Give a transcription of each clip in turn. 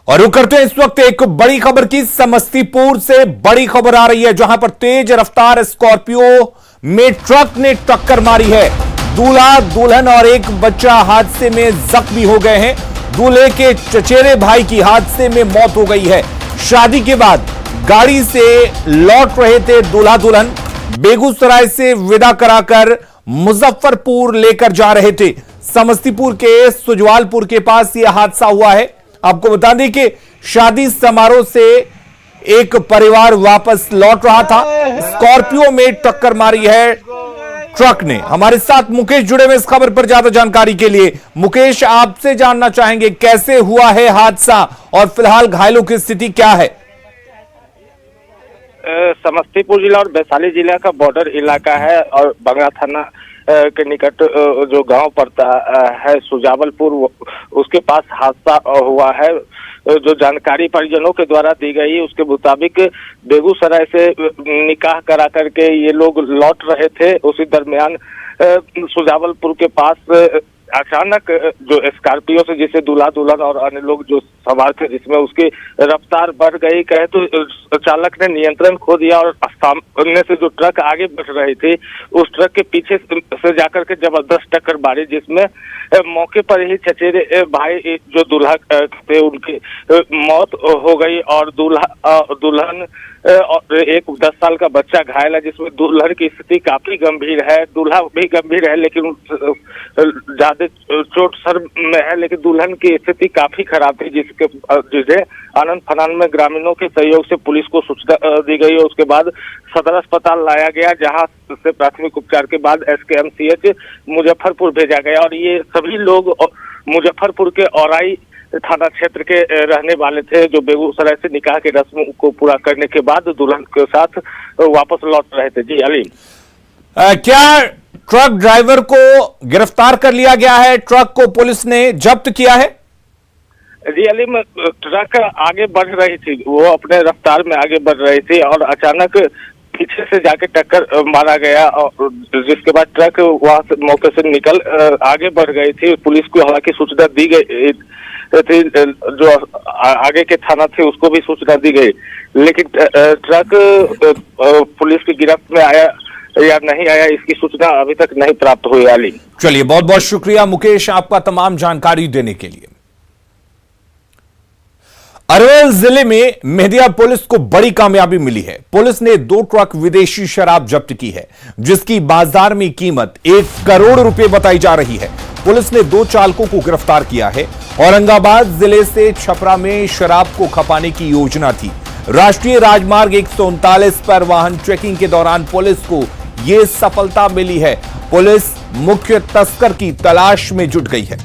और रुक करते हैं इस वक्त एक बड़ी खबर की। समस्तीपुर से बड़ी खबर आ रही है, जहां पर तेज रफ्तार स्कॉर्पियो में ट्रक ने टक्कर मारी है। दूल्हा दुल्हन और एक बच्चा हादसे में जख्मी हो गए हैं। दूल्हे के चचेरे भाई की हादसे में मौत हो गई है। शादी के बाद गाड़ी से लौट रहे थे दूल्हा दुल्हन, बेगूसराय से विदा कराकर मुजफ्फरपुर लेकर जा रहे थे। समस्तीपुर के सुजवालपुर के पास यह हादसा हुआ है। आपको बता दें कि शादी समारोह से एक परिवार वापस लौट रहा था, स्कॉर्पियो में टक्कर मारी है ट्रक ने। हमारे साथ मुकेश जुड़े हुए इस खबर पर ज्यादा जानकारी के लिए। मुकेश, आपसे जानना चाहेंगे कैसे हुआ है हादसा और फिलहाल घायलों की स्थिति क्या है? समस्तीपुर जिला और वैशाली जिला का बॉर्डर इलाका है और बंगरा थाना के निकट जो गांव पड़ता है सुजावलपुर, उसके पास हादसा हुआ है। जो जानकारी परिजनों के द्वारा दी गई उसके मुताबिक बेगूसराय से निकाह करा करके ये लोग लौट रहे थे। उसी दरमियान सुजावलपुर के पास अचानक जो स्कॉर्पियो से जिसे दूल्हा दुल्हन और अन्य लोग जो सवार थे, जिसमें उसकी रफ्तार बढ़ गई, कहे तो चालक ने नियंत्रण खो दिया और सामने से जो ट्रक आगे बढ़ रही थी उस ट्रक के पीछे से जाकर के जबरदस्त टक्कर मारी, जिसमें मौके पर ही चचेरे भाई जो दूल्हा थे उनकी मौत हो गई और दुल्हन और एक 10 साल का बच्चा घायल है, जिसमें दुल्हन की स्थिति काफी गंभीर है। दूल्हा भी गंभीर है लेकिन ज्यादा चोट सर में है, लेकिन दुल्हन की स्थिति काफी खराब थी, जिसे आनंद फनान में ग्रामीणों के सहयोग से पुलिस को सूचना दी गई। उसके बाद सदर अस्पताल लाया गया, जहां से प्राथमिक उपचार के बाद SKMCH मुजफ्फरपुर भेजा गया और ये सभी लोग मुजफ्फरपुर के औराई थाना क्षेत्र के रहने वाले थे, जो बेगूसराय से निकाह के रस्म को पूरा करने के बाद दुल्हन के साथ वापस लौट रहे थे। जी अली, क्या ट्रक ड्राइवर को गिरफ्तार कर लिया गया है? ट्रक को पुलिस ने जब्त किया है? जी अली, ट्रक आगे बढ़ रही थी, वो अपने रफ्तार में आगे बढ़ रही थी और अचानक पीछे से जाके टक्कर मारा गया और जिसके बाद ट्रक वहां से मौके से निकल आगे बढ़ गई थी। पुलिस को हालांकि सूचना दी गई थी, जो आगे के थाना थे उसको भी सूचना दी गई, लेकिन ट्रक पुलिस की गिरफ्त में आया या नहीं आया इसकी सूचना अभी तक नहीं प्राप्त हुई। अली, चलिए, बहुत बहुत शुक्रिया मुकेश आपका तमाम जानकारी देने के लिए। अरवल जिले में मेहदिया पुलिस को बड़ी कामयाबी मिली है। पुलिस ने 2 ट्रक विदेशी शराब जब्त की है, जिसकी बाजार में कीमत 1 करोड़ रुपए बताई जा रही है। पुलिस ने 2 चालकों को गिरफ्तार किया है। औरंगाबाद जिले से छपरा में शराब को खपाने की योजना थी। राष्ट्रीय राजमार्ग 139 पर वाहन चेकिंग के दौरान पुलिस को यह सफलता मिली है। पुलिस मुख्य तस्कर की तलाश में जुट गई है।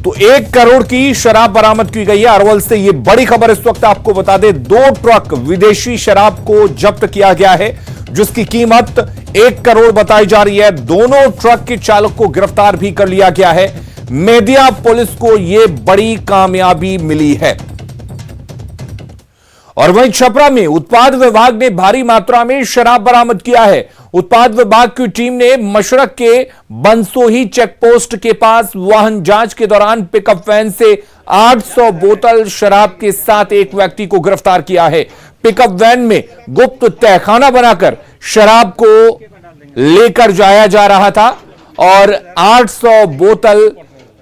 तो 1 करोड़ की शराब बरामद की गई है। अरवल से यह बड़ी खबर इस वक्त आपको बता दें, 2 ट्रक विदेशी शराब को जब्त किया गया है, जिसकी कीमत 1 करोड़ बताई जा रही है। दोनों ट्रक के चालक को गिरफ्तार भी कर लिया गया है। मेहदिया पुलिस को यह बड़ी कामयाबी मिली है। और वहीं छपरा में उत्पाद विभाग ने भारी मात्रा में शराब बरामद किया है। उत्पाद विभाग की टीम ने मशरक के बंसोही चेकपोस्ट के पास वाहन जांच के दौरान पिकअप वैन से 800 बोतल शराब के साथ एक व्यक्ति को गिरफ्तार किया है। पिकअप वैन में गुप्त तहखाना बनाकर शराब को लेकर जाया जा रहा था और 800 बोतल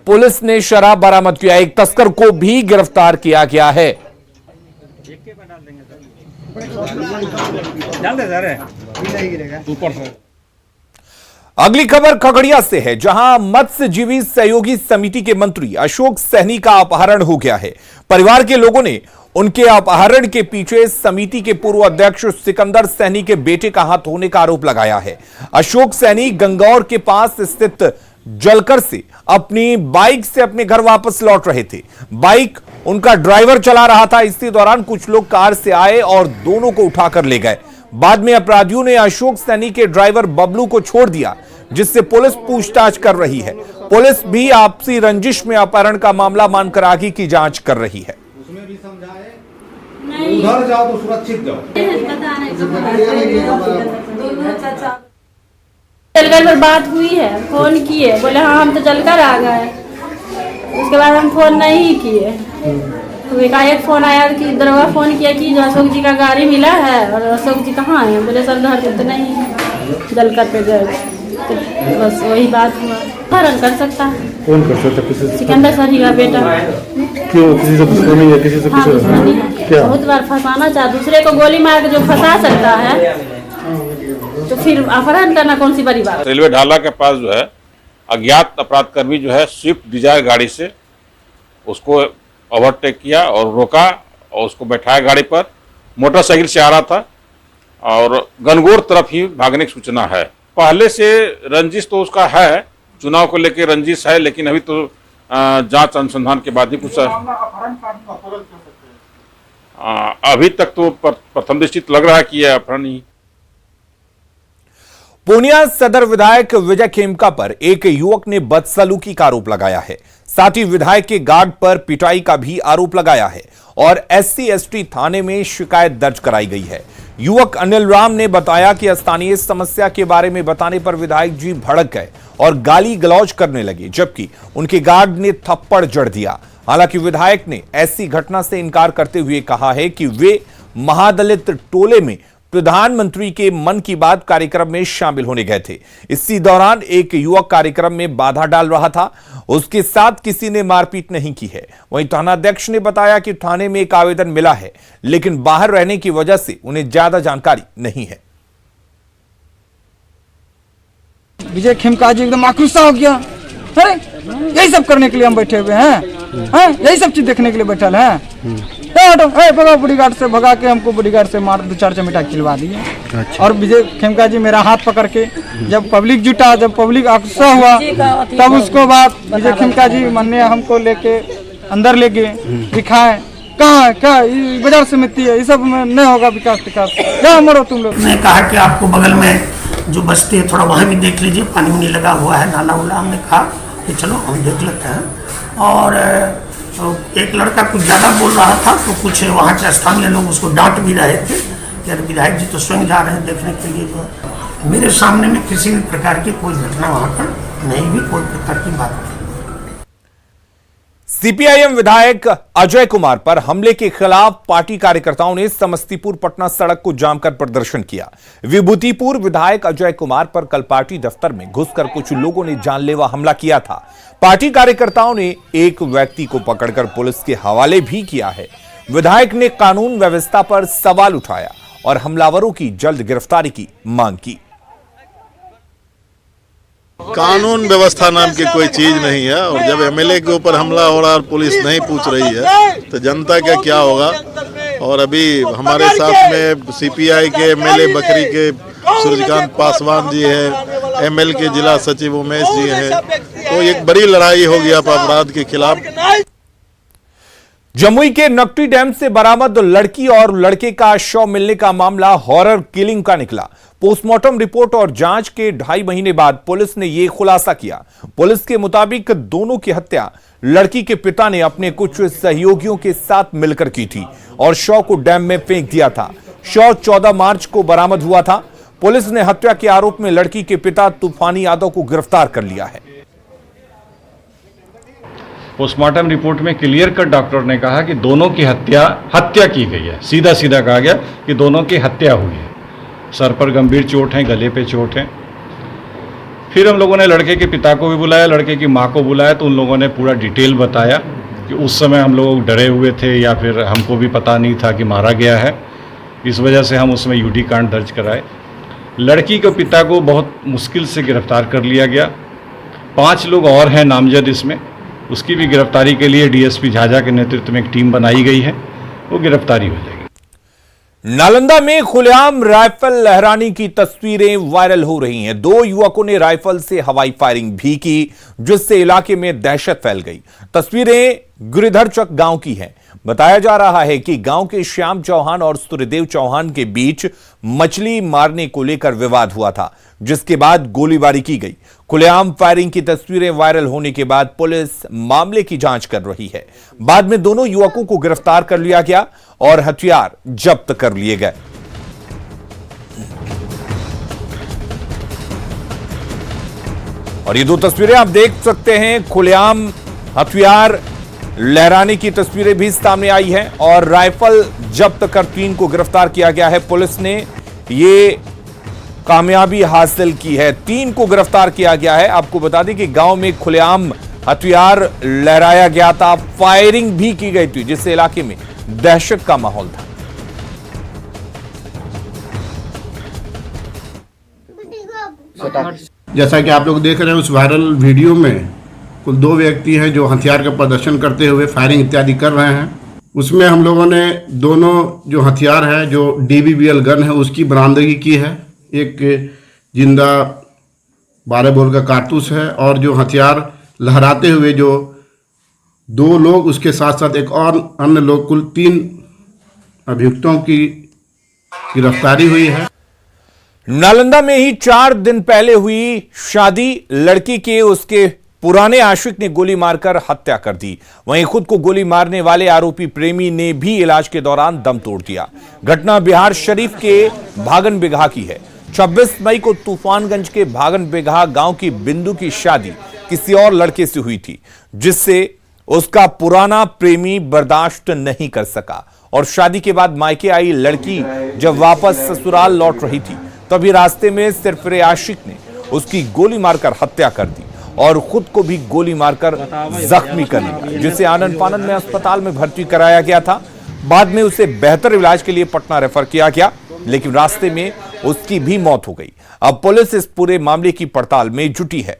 पुलिस ने शराब बरामद किया। एक तस्कर को भी गिरफ्तार किया गया है। अगली खबर खगड़िया से है, जहां मत्स्यजीवी सहयोगी समिति के मंत्री अशोक सहनी का अपहरण हो गया है। परिवार के लोगों ने उनके अपहरण के पीछे समिति के पूर्व अध्यक्ष सिकंदर सहनी के बेटे का हाथ होने का आरोप लगाया है। अशोक सहनी गंगौर के पास स्थित जलकर से अपनी बाइक से अपने घर वापस लौट रहे थे। बाइक उनका ड्राइवर चला रहा था। इसी दौरान कुछ लोग कार से आए और दोनों को उठाकर ले गए। बाद में अपराधियों ने अशोक सहनी के ड्राइवर बबलू को छोड़ दिया, जिससे पुलिस पूछताछ कर रही है। पुलिस भी आपसी रंजिश में अपहरण का मामला मानकर आगे की जांच कर रही है। उसमें भी समझाए, उधर जाओ तो सुरक्षित जाओ। जलकर पर बात हुई है, फोन किए, बोले हाँ हम तो जलकर आ गए। उसके बाद हम फोन नहीं किए। तो एकाएक फोन आया कि दरोगा फोन किया कि जो अशोक जी का गाड़ी मिला है और अशोक जी कहाँ है। बोले सर घर पे तो नहीं है, जलकर पे गए। तो बस वही बात हुआ। हरण कर सकता है, कौन कर सकता? किसी से? सिकंदर सर का बेटा। क्यों? किसी से दुश्मनी है? किसी से हाँ, कुछ दुश्मनी है। क्या? बहुत बार फंसाना चाहे, दूसरे को गोली मार के जो फंसा सकता है तो फिर अपहरण करना कौन सी बड़ी बात। रेलवे ढाला के पास जो है अज्ञात अपराधकर्मी जो है स्विफ्ट डिजायर गाड़ी से उसको ओवरटेक किया और रोका और उसको बैठाया गाड़ी पर। मोटरसाइकिल से आ रहा था और गनगौर तरफ ही भागने की सूचना है। पहले से रंजिश तो उसका है, चुनाव को लेकर रंजिश है, लेकिन अभी तो जांच अनुसंधान के बाद ही कुछ अभी तक तो प्रथम दृष्टि लग रहा है कि यह अपहरण ही। पूर्णिया सदर विधायक विजय खेमका पर एक युवक ने बदसलूकी का आरोप लगाया है। साथ ही विधायक के गार्ड पर पिटाई का भी आरोप लगाया है और SC/ST थाने में शिकायत दर्ज कराई गई है। युवक अनिल राम ने बताया कि स्थानीय समस्या के बारे में बताने पर विधायक जी भड़क गए और गाली गलौज करने लगे, जबकि उनके गार्ड ने थप्पड़ जड़ दिया। हालांकि विधायक ने ऐसी घटना से इनकार करते हुए कहा है कि वे महादलित टोले में प्रधानमंत्री के मन की बात कार्यक्रम में शामिल होने गए थे। इसी दौरान एक युवक कार्यक्रम में बाधा डाल रहा था, उसके साथ किसी ने मारपीट नहीं की है। वहीं थानाध्यक्ष ने बताया कि थाने में एक आवेदन मिला है, लेकिन बाहर रहने की वजह से उन्हें ज्यादा जानकारी नहीं है। विजय खेमका जी एकदम आक्रोशित हो गया। अरे यही सब करने के लिए हम बैठे हुए हैं, यही सब चीज देखने के लिए बैठल हैं। भगा बॉडीगार्ड से, भगा के हमको बॉडीगार्ड से मार 2-4 चमेटा खिलवा दिए। अच्छा। और विजय खेमका जी मेरा हाथ पकड़ के जब पब्लिक जुटा, जब पब्लिक आक्रोशित हुआ, तब उसको बाद विजय खेमका जी माननीय हमको लेके अंदर ले गए, दिखाए कहाँ है, क्या बाजार समिति है, ये सब में नहीं होगा विकास विकास, क्या मरो तुम लोग। मैं कहा कि आपको बगल में जो बस्ती है थोड़ा वहाँ भी देख लीजिए, पानी वानी लगा हुआ है, नाला उला। हमने कहा कि चलो हम देख लेते हैं। और एक लड़का कुछ ज़्यादा बोल रहा था तो कुछ वहाँ के स्थानीय लोग उसको डांट भी रहे थे कि अरे विधायक जी तो स्वयं जा रहे हैं देखने के लिए। तो मेरे सामने में किसी भी प्रकार की कोई घटना वहाँ पर नहीं हुई, कोई प्रकार की बात नहीं। CPIM विधायक अजय कुमार पर हमले के खिलाफ पार्टी कार्यकर्ताओं ने समस्तीपुर पटना सड़क को जाम कर प्रदर्शन किया। विभूतिपुर विधायक अजय कुमार पर कल पार्टी दफ्तर में घुसकर कुछ लोगों ने जानलेवा हमला किया था। पार्टी कार्यकर्ताओं ने एक व्यक्ति को पकड़कर पुलिस के हवाले भी किया है। विधायक ने कानून व्यवस्था पर सवाल उठाया और हमलावरों की जल्द गिरफ्तारी की मांग की। कानून व्यवस्था नाम की कोई चीज नहीं है, और जब MLA के ऊपर हमला हो रहा है और पुलिस नहीं पूछ रही है तो जनता का क्या होगा। और अभी हमारे साथ में CPI के MLA बकरी के सूर्यकांत पासवान जी हैं, ML के जिला सचिव उमेश जी हैं, तो एक बड़ी लड़ाई होगी अपराध के खिलाफ। जमुई के नकटी डैम से बरामद लड़की और लड़के का शव मिलने का मामला हॉरर किलिंग का निकला। पोस्टमार्टम रिपोर्ट और जांच के 2.5 महीने बाद पुलिस ने यह खुलासा किया। पुलिस के मुताबिक दोनों की हत्या लड़की के पिता ने अपने कुछ सहयोगियों के साथ मिलकर की थी और शव को डैम में फेंक दिया था। शव 14 मार्च को बरामद हुआ था। पुलिस ने हत्या के आरोप में लड़की के पिता तूफानी यादव को गिरफ्तार कर लिया है। पोस्टमार्टम रिपोर्ट में क्लियर कट डॉक्टर ने कहा कि दोनों की हत्या की गई है। सीधा सीधा कहा गया कि दोनों की हत्या हुई है। सर पर गंभीर चोट है, गले पे चोट है। फिर हम लोगों ने लड़के के पिता को भी बुलाया, लड़के की मां को बुलाया, तो उन लोगों ने पूरा डिटेल बताया कि उस समय हम लोग डरे हुए थे या फिर हमको भी पता नहीं था कि मारा गया है। इस वजह से हम उसमें UD कांड दर्ज कराए। लड़की के पिता को बहुत मुश्किल से गिरफ्तार कर लिया गया। 5 लोग और हैं नामजद इसमें, उसकी भी गिरफ्तारी के लिए DSP झाझा के नेतृत्व में एक टीम बनाई गई है, वो गिरफ्तारी हो जाएगी। नालंदा में खुलेआम राइफल लहराने की तस्वीरें वायरल हो रही हैं। 2 युवकों ने राइफल से हवाई फायरिंग भी की, जिससे इलाके में दहशत फैल गई। तस्वीरें गिरिधरचक गांव की हैं। बताया जा रहा है कि गांव के श्याम चौहान और सूर्यदेव चौहान के बीच मछली मारने को लेकर विवाद हुआ था, जिसके बाद गोलीबारी की गई। खुलेआम फायरिंग की तस्वीरें वायरल होने के बाद पुलिस मामले की जांच कर रही है। बाद में दोनों युवकों को गिरफ्तार कर लिया गया और हथियार जब्त कर लिए गए। और ये 2 तस्वीरें आप देख सकते हैं। खुलेआम हथियार लहराने की तस्वीरें भी सामने आई हैं और राइफल जब्त कर 3 को गिरफ्तार किया गया है। पुलिस ने ये कामयाबी हासिल की है, 3 को गिरफ्तार किया गया है। आपको बता दें कि गांव में खुलेआम हथियार लहराया गया था, फायरिंग भी की गई थी, जिससे इलाके में दहशत का माहौल था। जैसा कि आप लोग देख रहे हैं उस वायरल वीडियो में कुल 2 व्यक्ति हैं जो हथियार का प्रदर्शन करते हुए फायरिंग इत्यादि कर रहे हैं। उसमें हम लोगों ने दोनों जो हथियार है, जो DBBL गन है, उसकी बरामदगी की है। एक जिंदा 12 बोर का कारतूस है और जो हथियार लहराते हुए जो 2 लोग, उसके साथ साथ एक और अन्य लोग, कुल 3 अभियुक्तों की गिरफ्तारी हुई है। नालंदा में ही 4 दिन पहले हुई शादी, लड़की के उसके पुराने आशिक ने गोली मारकर हत्या कर दी। वहीं खुद को गोली मारने वाले आरोपी प्रेमी ने भी इलाज के दौरान दम तोड़ दिया। घटना बिहार शरीफ के भागन बिगहा की है। 26 मई को तूफानगंज के भागन बिगहा गांव की बिंदु की शादी किसी और लड़के से हुई थी, जिससे उसका पुराना प्रेमी बर्दाश्त नहीं कर सका और शादी के बाद मायके आई लड़की जब वापस ससुराल लौट रही थी, तभी रास्ते में सिरफिरे आशिक ने उसकी गोली मारकर हत्या कर दी और खुद को भी गोली मारकर जख्मी कर लिया, जिसे आनंद फानंद में अस्पताल में भर्ती कराया गया था। बाद में उसे बेहतर इलाज के लिए पटना रेफर किया गया, लेकिन रास्ते में उसकी भी मौत हो गई। अब पुलिस इस पूरे मामले की पड़ताल में जुटी है।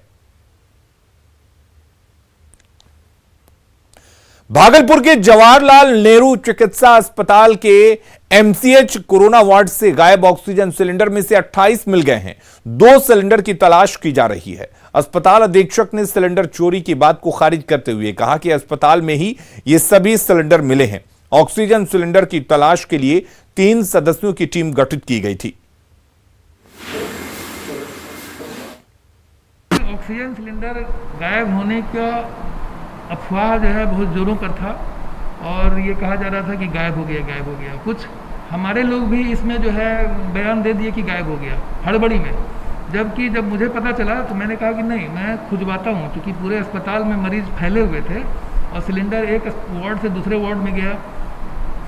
भागलपुर के जवाहरलाल नेहरू चिकित्सा अस्पताल के MCH कोरोना वार्ड से गायब ऑक्सीजन सिलेंडर में से 28 मिल गए हैं। 2 सिलेंडर की तलाश की जा रही है। अस्पताल अधीक्षक ने सिलेंडर चोरी की बात को खारिज करते हुए कहा कि अस्पताल में ही ये सभी सिलेंडर मिले हैं। ऑक्सीजन सिलेंडर की तलाश के लिए 3 सदस्यों की टीम गठित की गई थी। ऑक्सीजन सिलेंडर गायब होने का अफवाह जो है बहुत जोरों पर था और ये कहा जा रहा था कि गायब हो गया। कुछ हमारे लोग भी इसमें जो है बयान दे दिए कि गायब हो गया हड़बड़ी में, जबकि जब मुझे पता चला तो मैंने कहा कि नहीं, मैं खुजवाता हूँ, क्योंकि पूरे अस्पताल में मरीज फैले हुए थे और सिलेंडर एक वार्ड से दूसरे वार्ड में गया,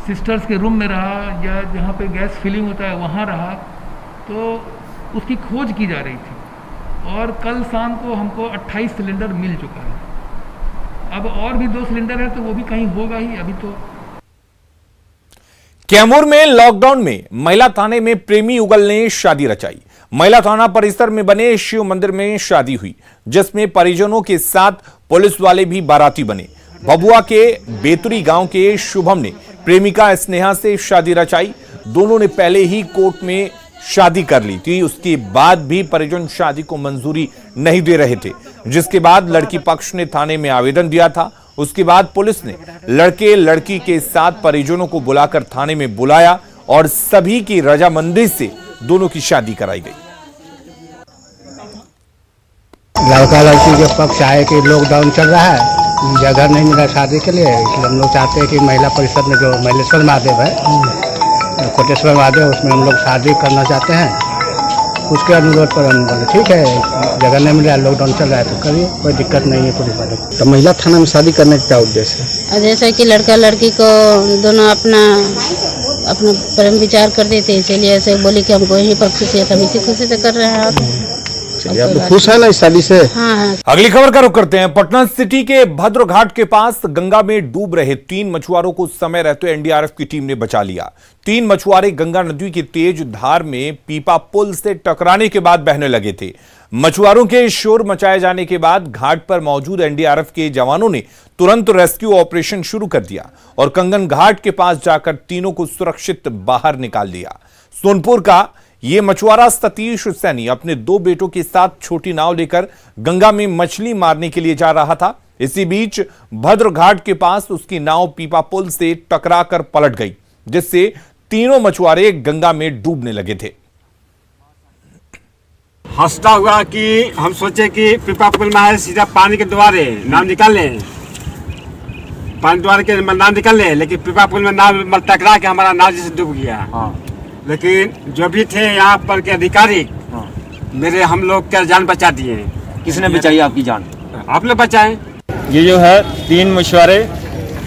सिस्टर्स के रूम में रहा या जहाँ पे गैस फिलिंग होता है वहाँ रहा, तो उसकी खोज की जा रही थी और कल शाम को हमको 28 सिलेंडर मिल चुका है। अब और भी 2 सिलेंडर है तो वो भी कहीं होगा ही। अभी तो कैमूर में लॉकडाउन में महिला थाने में प्रेमी युगल ने शादी रचाई। महिला थाना परिसर में बने शिव मंदिर में शादी हुई, जिसमें परिजनों के साथ पुलिस वाले भी बाराती बने। भभुआ के बेतुरी गांव के शुभम ने प्रेमिका स्नेहा से शादी रचाई। दोनों ने पहले ही कोर्ट में शादी कर ली थी, उसके बाद भी परिजन शादी को मंजूरी नहीं दे रहे थे, जिसके बाद लड़की पक्ष ने थाने में आवेदन दिया था। उसके बाद पुलिस ने लड़के लड़की के साथ परिजनों को बुलाकर थाने में बुलाया और सभी की रजामंदी से दोनों की शादी कराई गई। लड़का लड़की के पक्ष आए कि लॉकडाउन चल रहा है, जगह नहीं मिला शादी के लिए, इसलिए हम लोग चाहते हैं कि महिला परिषद में जो मलेश्वर महादेव है, कोटेश्वर महादेव, उसमें हम लोग शादी करना चाहते हैं। उसके अनुरोध पर हम बोले ठीक है, जगह नहीं मिल रहा, लॉकडाउन चल रहा है तो करिए, कोई दिक्कत नहीं है पुलिस वाले। तो महिला थाना में शादी करने का क्या उद्देश्य है? जैसे कि लड़का लड़की को दोनों अपना प्रेम विचार कर देते, इसलिए ऐसे बोली कि हमको यहीं पर खुशी है, हम इसी खुशी से कर रहे हैं। चलिए, आप लोग खुश है ना इस शादी से? हाँ। अगली खबर का रुख करते हैं। पटना सिटी के भद्र घाट के पास गंगा में डूब रहे 3 मछुआरों को समय रहते एनडीआरएफ की टीम ने बचा लिया। 3 मछुआरे गंगा नदी की तेज धार में पीपा पुल से टकराने के बाद बहने लगे थे। मछुआरों के शोर मचाए जाने के बाद घाट पर मौजूद एनडीआरएफ के जवानों ने तुरंत रेस्क्यू ऑपरेशन शुरू कर दिया और कंगन घाट के पास जाकर तीनों को सुरक्षित बाहर निकाल दिया। सोनपुर का ये मछुआरा सतीश सैनी अपने 2 बेटों के साथ छोटी नाव लेकर गंगा में मछली मारने के लिए जा रहा था। इसी बीच भद्र घाट के पास उसकी नाव पीपा पुल से टकराकर पलट गई, जिससे तीनों मछुआरे गंगा में डूबने लगे थे। हंसता हुआ कि हम सोचे कि पीपा पुल में है, सीधा पानी के द्वारे नाव निकाल लें, पानी द्वारे के नाव निकाल लें, लेकिन पीपा पुल में नाव टकरा के हमारा नाव जैसे डूब गया। लेकिन जो भी थे यहाँ पर के अधिकारी मेरे हम लोग क्या जान बचा दिए। किसने बचाई आपकी जान? आप लोग बचाए। ये जो है 3 मछुआरे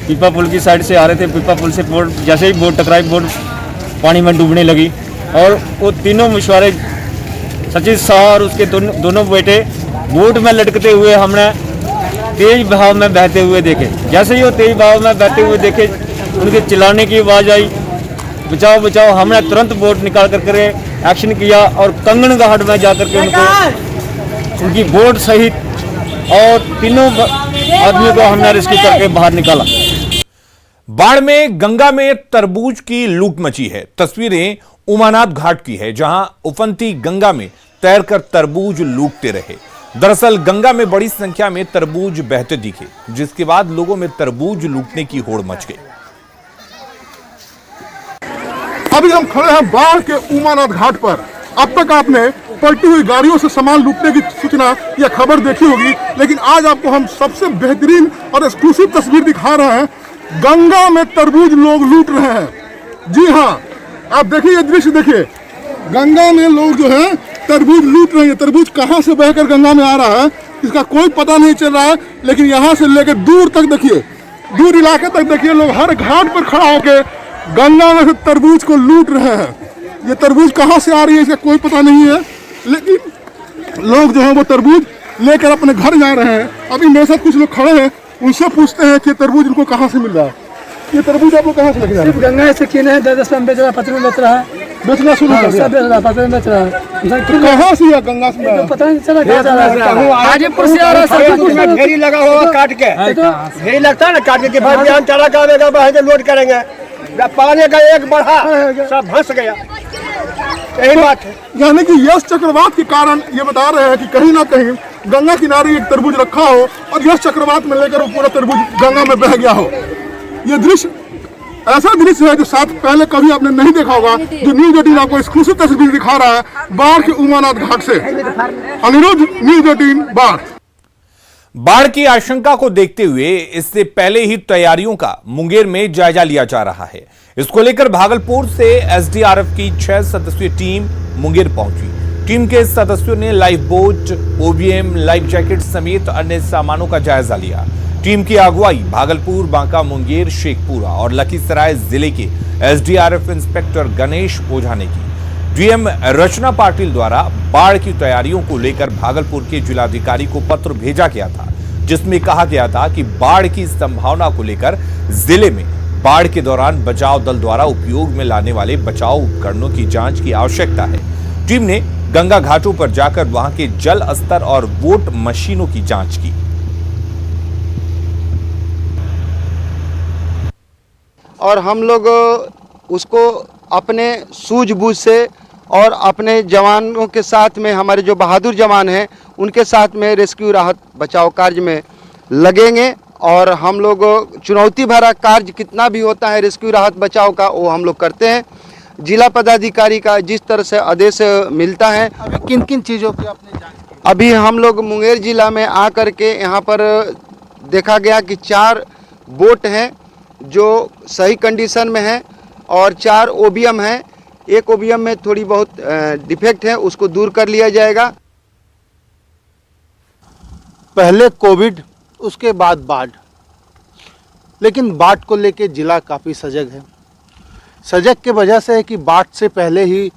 पीपा पुल की साइड से आ रहे थे। पीपा पुल से बोट जैसे ही बोट टकराई, बोट पानी में डूबने लगी और वो तीनों मछुआरे सचिन शाह और उसके दोनों बेटे बोट में लटकते हुए हमने तेज बहाव में बहते हुए देखे। जैसे ही वो तेज बहाव में बहते हुए देखे, उनके चिल्लाने की आवाज़ आई, बचाओ बचाओ। हमने तुरंत बोट निकाल कर एक्शन किया और कंगन घाट में जाकर के उनको उनकी बोट सहित और तीनों आदमियों को हमने रेस्क्यू करके बाहर निकाला। बाढ़ में गंगा में तरबूज की लूट मची है। तस्वीरें उमानाथ घाट की है, जहां उफनती गंगा में तैरकर तरबूज लूटते रहे। दरअसल गंगा में बड़ी संख्या में तरबूज बहते दिखे, जिसके बाद लोगों में तरबूज लूटने की होड़ मच गई। अभी हम खड़े हैं बाढ़ के उमानाथ घाट पर। अब तक आपने पलटी हुई गाड़ियों से सामान लूटने की सूचना या खबर देखी होगी, लेकिन आज आपको हम सबसे बेहतरीन और एक्सक्लूसिव तस्वीर दिखा रहे हैं। गंगा में तरबूज लोग लूट रहे हैं। जी हाँ, आप देखिए ये दृश्य देखिए। गंगा में लोग जो है तरबूज लूट रहे हैं। तरबूज कहाँ से बहकर गंगा में आ रहा है इसका कोई पता नहीं चल रहा है, लेकिन यहाँ से लेकर दूर तक देखिए, दूर इलाके तक देखिए, लोग हर घाट पर खड़ा होकर गंगा में से तरबूज को लूट रहे हैं। ये तरबूज कहाँ से आ रही है इसका कोई पता नहीं है, लेकिन लोग जो है वो तरबूज लेकर अपने घर जा रहे हैं। अभी मेरे साथ कुछ लोग खड़े हैं, उनसे पूछते हैं कि तरबूज इनको कहाँ से मिल रहा है। ये तरबूज आप लोग कहाँ से लेके जा रहे हैं? गंगा से किने है, 10 में बेच रहा है, 15 में बेच रहा है, बेचना शुरू कर दिया। सब बेच रहा है, 15 में बेच रहा है। कहाँ से या गंगा से? तो पता नहीं चला कहाँ जा रहा है। हाजीपुर से आ रहा है, ढेरी लगा हुआ काट के, ढेरी लगता है ना काट के भाई बिहान चला का बहे लोड करेंगे, पानी का एक बढ़ा सब भंस गया। यही बात है। यानी कि यश चक्रवात के कारण ये बता रहे हैं कि कहीं ना कहीं गंगा किनारे एक तरबूज रखा हो और यश चक्रवात में लेकर वो पूरा तरबूज गंगा में बह गया हो। ये दृश्य ऐसा दृश्य है जो साथ पहले कभी आपने नहीं देखा होगा, जो न्यूज 18 आपको एक्सक्लूसिव तस्वीर दिखा रहा है बाढ़ के उमानाथ घाट से। अनिरुद्ध, न्यूज 18 बाढ़। बाढ़ की आशंका को देखते हुए इससे पहले ही तैयारियों का मुंगेर में जायजा लिया जा रहा है। इसको लेकर भागलपुर से एसडीआरएफ की 6 सदस्यीय टीम मुंगेर पहुंची। टीम के सदस्यों ने life boat, OBM, life jacket समेत अन्य सामानों का जायजा लिया। टीम की अगुवाई भागलपुर, बांका, मुंगेर, शेखपुरा और लखीसराय जिले के एसडीआरएफ इंस्पेक्टर गणेश ओझा ने की। डीएम रचना पाटिल द्वारा बाढ़ की तैयारियों को लेकर भागलपुर के जिलाधिकारी को पत्र भेजा गया था, जिसमें कहा गया था कि बाढ़ की संभावना को लेकर जिले में बाढ़ के दौरान बचाव दल द्वारा उपयोग में लाने वाले बचाव उपकरणों की जांच की आवश्यकता है। टीम ने गंगा घाटों पर जाकर वहां के जल स्तर और बोट मशीनों की जांच की। और हम लोग उसको अपने सूझबूझ से और अपने जवानों के साथ में, हमारे जो बहादुर जवान हैं उनके साथ में रेस्क्यू राहत बचाव कार्य में लगेंगे। और हम लोग चुनौती भरा कार्य कितना भी होता है रेस्क्यू राहत बचाव का, वो हम लोग करते हैं। जिला पदाधिकारी का जिस तरह से आदेश मिलता है। किन किन चीज़ों की आपने जांच की? अभी हम लोग मुंगेर जिला में आकर के यहाँ पर देखा गया कि 4 बोट हैं जो सही कंडीशन में है और 4 ओबीएम हैं। एक ओबीएम में थोड़ी बहुत डिफेक्ट है, उसको दूर कर लिया जाएगा। पहले कोविड, उसके बाद बाढ़, लेकिन बाढ़ को लेके जिला काफ़ी सजग है। सजग के वजह से है कि बाढ़ से पहले ही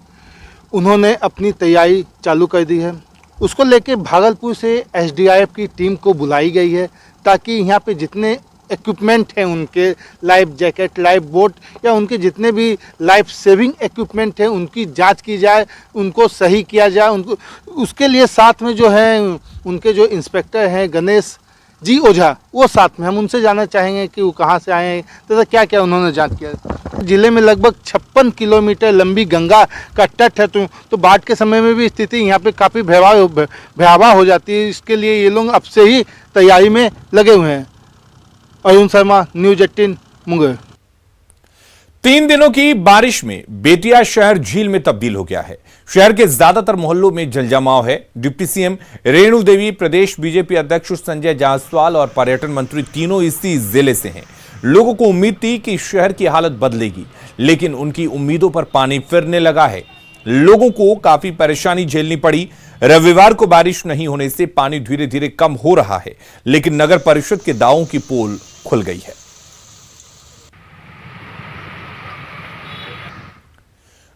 उन्होंने अपनी तैयारी चालू कर दी है। उसको लेके भागलपुर से एसडीआरएफ की टीम को बुलाई गई है, ताकि यहाँ पे जितने इक्विपमेंट हैं उनके, लाइफ जैकेट, लाइफ बोट या उनके जितने भी लाइफ सेविंग इक्विपमेंट हैं उनकी जांच की जाए, उनको सही किया जाए। उनको उसके लिए साथ में जो है उनके जो इंस्पेक्टर हैं गणेश जी ओझा, वो साथ में, हम उनसे जानना चाहेंगे कि वो कहाँ से आए हैं तथा क्या क्या उन्होंने जांच किया। जिले में लगभग 56 किलोमीटर लंबी गंगा का तट है, तो बाढ़ के समय में भी स्थिति यहाँ पे काफ़ी भयावह हो जाती है। इसके लिए ये लोग अब से ही तैयारी में लगे हुए हैं। अरुण शर्मा, न्यूज 18 मुंगेर। 3 दिनों की बारिश में बेतिया शहर झील में तब्दील हो गया है। शहर के ज्यादातर मोहल्लों में जलजमाव है। डिप्टी सीएम रेणु देवी, प्रदेश बीजेपी अध्यक्ष संजय जायसवाल और पर्यटन मंत्री तीनों इसी जिले से हैं। लोगों को उम्मीद थी कि शहर की हालत बदलेगी, लेकिन उनकी उम्मीदों पर पानी फिरने लगा है। लोगों को काफी परेशानी झेलनी पड़ी। रविवार को बारिश नहीं होने से पानी धीरे धीरे कम हो रहा है, लेकिन नगर परिषद के दावों की पोल खुल गई है।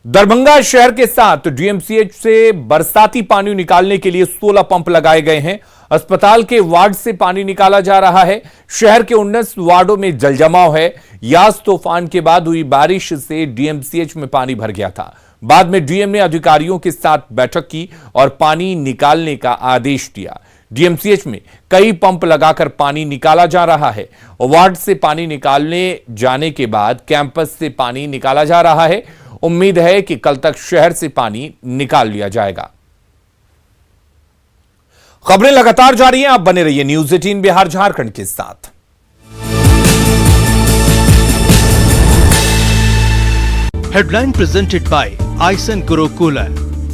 दरभंगा शहर के साथ डीएमसीएच से बरसाती पानी निकालने के लिए 16 पंप लगाए गए हैं। अस्पताल के वार्ड से पानी निकाला जा रहा है। शहर के 19 वार्डों में जलजमाव है। यास तूफान के बाद हुई बारिश से डीएमसीएच में पानी भर गया था। बाद में डीएम ने अधिकारियों के साथ बैठक की और पानी निकालने का आदेश दिया। डीएमसीएच में कई पंप लगाकर पानी निकाला जा रहा है। वार्ड से पानी निकालने जाने के बाद कैंपस से पानी निकाला जा रहा है। उम्मीद है कि कल तक शहर से पानी निकाल लिया जाएगा। खबरें लगातार जारी हैं, आप बने रहिए न्यूज़ 18 बिहार झारखंड के साथ। हेडलाइन प्रेजेंटेड बाय आइसन गुरु कूलर।